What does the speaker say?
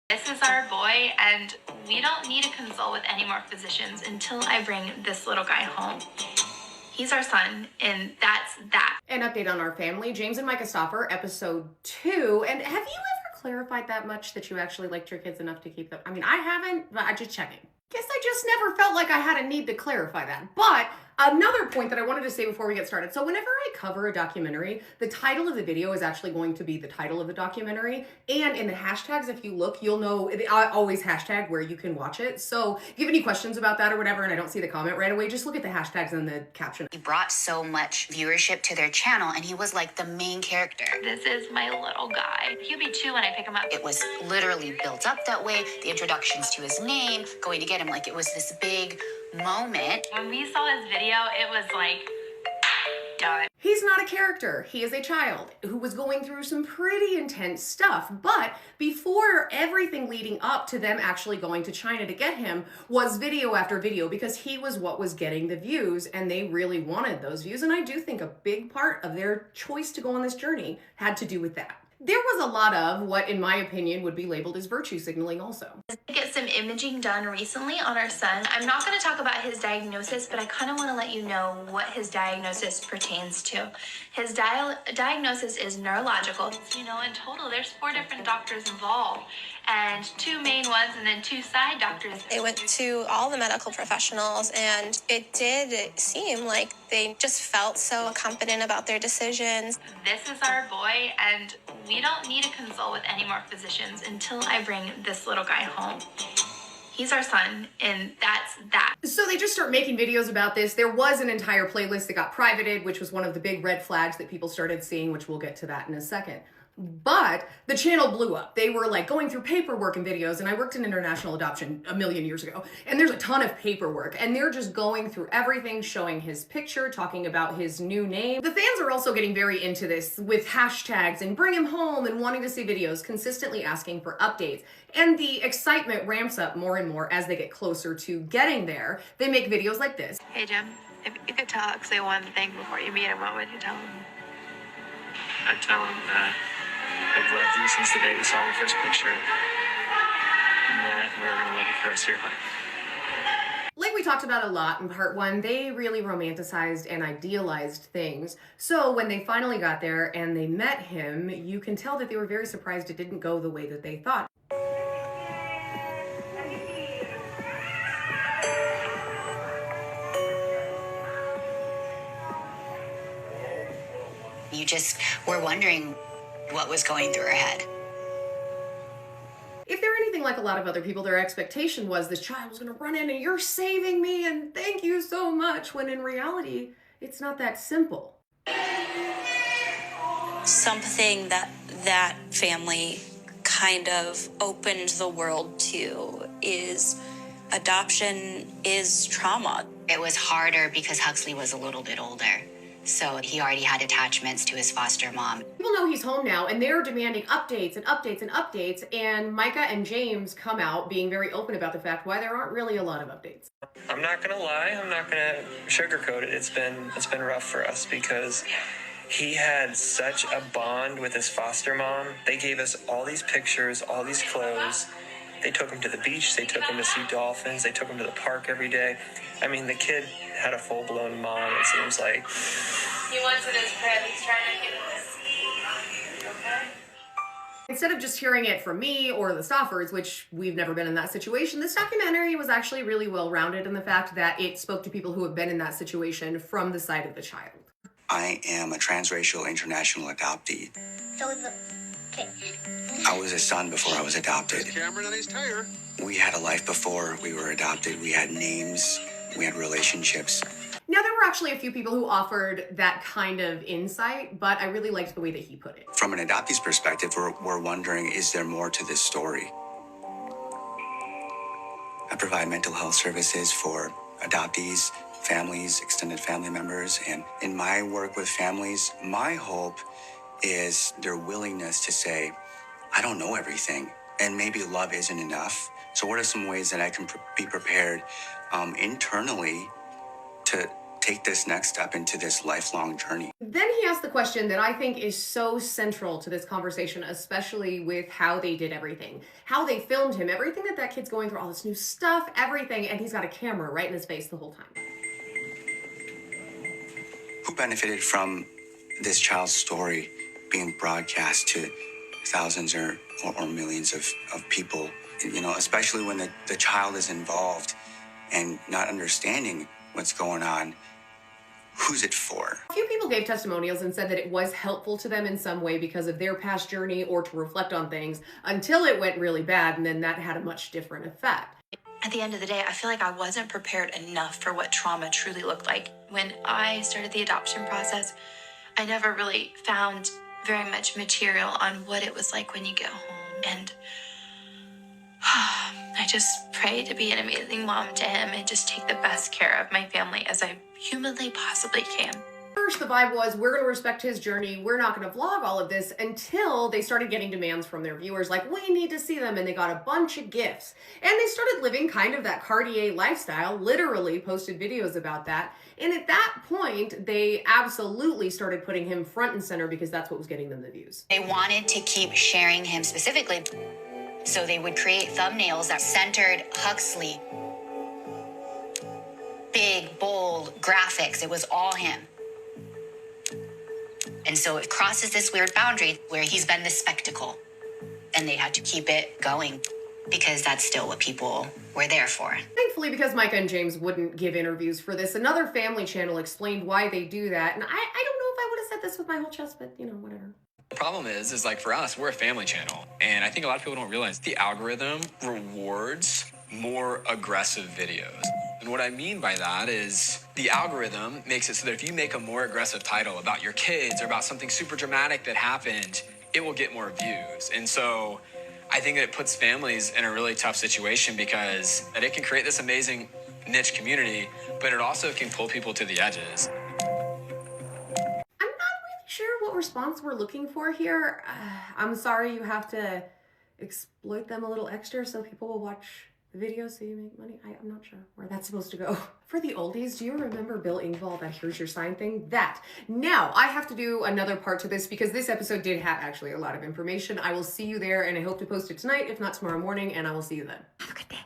This is our boy, and we don't need to consult with any more physicians until I bring this little guy home. He's our son, and that's that. An update on our family, James and Myka Stauffer, episode 2. And have you ever clarified that much that you actually liked your kids enough to keep them? I mean, I haven't, but I'm just checking. Guess I just never felt like I had a need to clarify that. But another point that I wanted to say before we get started. So whenever I cover a documentary, the title of the video is actually going to be the title of the documentary. And in the hashtags, if you look, you'll know, I always hashtag where you can watch it. So if you have any questions about that or whatever, and I don't see the comment right away, just look at the hashtags and the caption. He brought so much viewership to their channel, and he was like the main character. This is my little guy. He'll be 2 when I pick him up. It was literally built up that way. The introductions to his name, going to get him, like it was this big moment. When we saw this video, it was like, done. He's not a character. He is a child who was going through some pretty intense stuff. But before everything leading up to them actually going to China to get him was video after video, because he was what was getting the views, and they really wanted those views. And I do think a big part of their choice to go on this journey had to do with that. There was a lot of what, in my opinion, would be labeled as virtue signaling also. Get some imaging done recently on our son. I'm not going to talk about his diagnosis, but I kind of want to let you know what his diagnosis pertains to. His diagnosis is neurological. You know, in total, there's 4 different doctors involved, and 2 main ones and then 2 side doctors. They went to all the medical professionals, and it did seem like they just felt so confident about their decisions. This is our boy, and we don't need to consult with any more physicians until I bring this little guy home. He's our son, and that's that. So they just start making videos about this. There was an entire playlist that got privated, which was one of the big red flags that people started seeing, which we'll get to that in a second. But the channel blew up. They were like going through paperwork and videos, and I worked in international adoption a million years ago, and there's a ton of paperwork, and they're just going through everything, showing his picture, talking about his new name. The fans are also getting very into this with hashtags and bring him home and wanting to see videos, consistently asking for updates. And the excitement ramps up more and more as they get closer to getting there. They make videos like this. Hey, Jim, if you could say one thing before you meet him, what would you tell him? I'd tell him that I've loved you since the day we saw the first picture, and that we're going to love you for the rest of your life. Like we talked about a lot in part 1, they really romanticized and idealized things. So when they finally got there and they met him, you can tell that they were very surprised it didn't go the way that they thought. You just were wondering what was going through her head. If they're anything like a lot of other people, their expectation was this child was going to run in and you're saving me and thank you so much, when in reality, it's not that simple. Something that family kind of opened the world to is adoption is trauma. It was harder because Huxley was a little bit older, so he already had attachments to his foster mom. People know he's home now, and they're demanding updates and updates and updates, and Myka and James come out being very open about the fact why there aren't really a lot of updates. I'm not going to lie. I'm not going to sugarcoat it. It's been rough for us because he had such a bond with his foster mom. They gave us all these pictures, all these clothes. They took him to the beach. They took him to see dolphins. They took him to the park every day. I mean, the kid had a full-blown mom, it seems like. He wants it as crib. He's trying to get this. Okay? Instead of just hearing it from me or the Stauffers, which we've never been in that situation, this documentary was actually really well-rounded in the fact that it spoke to people who have been in that situation from the side of the child. I am a transracial international adoptee. I was a son before I was adopted. Cameron on his tire. We had a life before we were adopted. We had names. We had relationships. Now, there were actually a few people who offered that kind of insight, but I really liked the way that he put it. From an adoptee's perspective, we're wondering, is there more to this story? I provide mental health services for adoptees, families, extended family members, and in my work with families, my hope is their willingness to say, I don't know everything, and maybe love isn't enough. So what are some ways that I can be prepared internally to take this next step into this lifelong journey. Then he asked the question that I think is so central to this conversation, especially with how they did everything, how they filmed him, everything that kid's going through, all this new stuff, everything, and he's got a camera right in his face the whole time. Who benefited from this child's story being broadcast to thousands or millions of people, you know, especially when the child is involved and not understanding what's going on? Who's it for? A few people gave testimonials and said that it was helpful to them in some way because of their past journey or to reflect on things until it went really bad, and then that had a much different effect. At the end of the day, I feel like I wasn't prepared enough for what trauma truly looked like. When I started the adoption process, I never really found very much material on what it was like when you get home. And I just pray to be an amazing mom to him and just take the best care of my family as I humanly possibly can. First, the vibe was, we're going to respect his journey. We're not going to vlog all of this, until they started getting demands from their viewers like, we need to see them. And they got a bunch of gifts. And they started living kind of that Cartier lifestyle, literally posted videos about that. And at that point, they absolutely started putting him front and center because that's what was getting them the views. They wanted to keep sharing him specifically. So they would create thumbnails that centered Huxley. Big, bold graphics. It was all him. And so it crosses this weird boundary where he's been this spectacle. And they had to keep it going because that's still what people were there for. Thankfully, because Myka and James wouldn't give interviews for this, another family channel explained why they do that. And I don't know if I would have said this with my whole chest, but you know, whatever. The problem is like for us, we're a family channel. And I think a lot of people don't realize the algorithm rewards more aggressive videos. And what I mean by that is the algorithm makes it so that if you make a more aggressive title about your kids or about something super dramatic that happened, it will get more views. And so I think that it puts families in a really tough situation because it can create this amazing niche community, but it also can pull people to the edges. Sure what response we're looking for here. I'm sorry you have to exploit them a little extra so people will watch the video so you make money. I'm not sure where that's supposed to go. For the oldies, do you remember Bill Engvall, that here's your sign thing? That. Now, I have to do another part to this because this episode did have actually a lot of information. I will see you there, and I hope to post it tonight, if not tomorrow morning, and I will see you then. Have a good day.